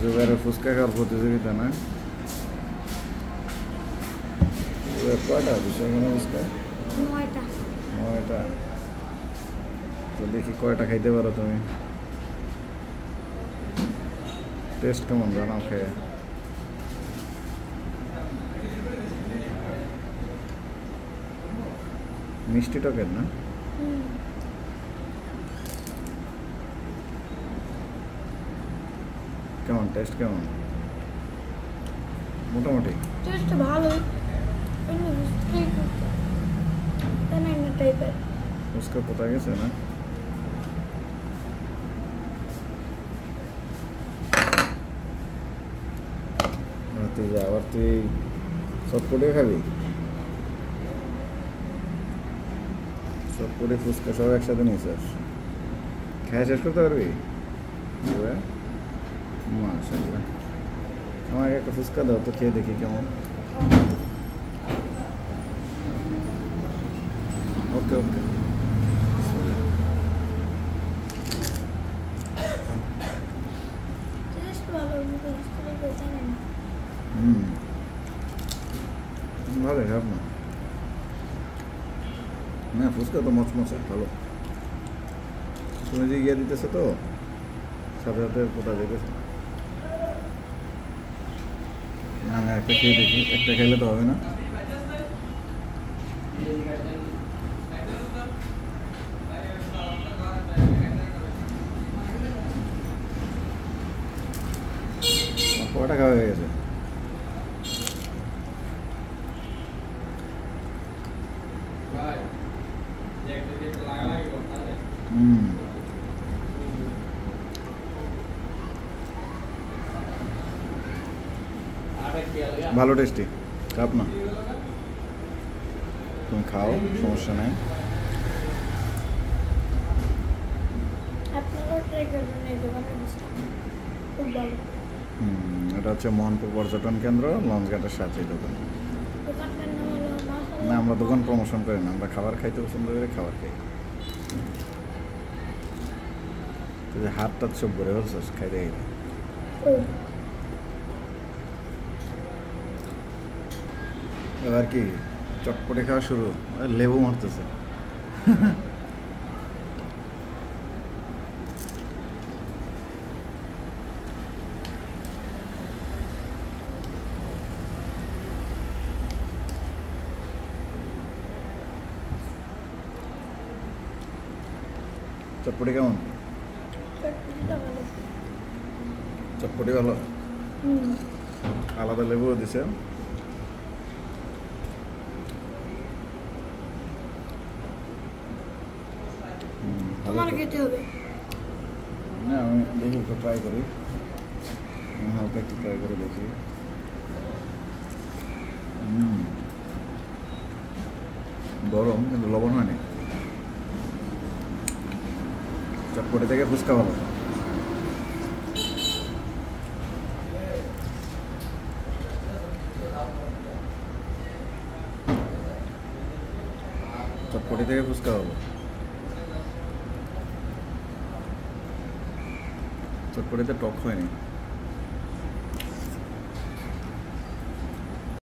জোগাড়ের ফুচকা খাওয়ার প্রতিযোগিতা না? কয়টা দিচ্ছে এখানে ফুচকা? 9টা। তো দেখি কয়টা খাইতে পারো তুমি। টেস্ট কেমন জানাও খেয়ে? মিষ্টি টকের না? কেমন টেস্ট কেমন? মোটামুটি টেস্ট ভালোই, টাইপের। ফুচকা কোথায় গেছে না? তুই যা, আবার তুই চটপটে খাবি? চটপটে ফুচকা সব একসাথে নিয়েছিস, খেয়ে শেষ করতে পারবি? মাশাআল্লাহ। আমাকে একটা ফুচকা দাও তো, খেয়ে দেখি কেমন। ওকে ওকে। ভালো খাব না না, ফুচকা তো মচমচে ভালো। তুমি যে গিয়ে দিতেছে তো সাথে সাথে কোথা যেতেছে। আমি একটা খেয়ে দেখি, একটা খেলে তো হবে না। কটা খাওয়া হয়ে গেছে? ভালো টেস্টি, খারাপ না। তুমি খাও, সমস্যা নাই। এটা হচ্ছে মোহনপুর পর্যটন কেন্দ্র, লঞ্চঘাটের সাথে দোকান। না, আমরা দোকান প্রমোশন করি না, আমরা খাবার খাইতে পছন্দ করি, খাবার খাই। তুই যে হাত টাত সব ভরে ফেলছিস খাইতে খাইতে। এবার কি চটপটে খাওয়া শুরু? লেবু মারতেছে। চটপটি কেমন? চটপটি ভালো, আলাদা লেবুও দিছে। না, আমি দেখি একটু ট্রাই করি, হালকা একটু ট্রাই করে দেখি। গরম কিন্তু লবণ হয়নি। চটপটি থেকে ফুচকা ভালো। চটপটি থেকে ফুচকা ভালো। চটপটিতে টক হয়নি।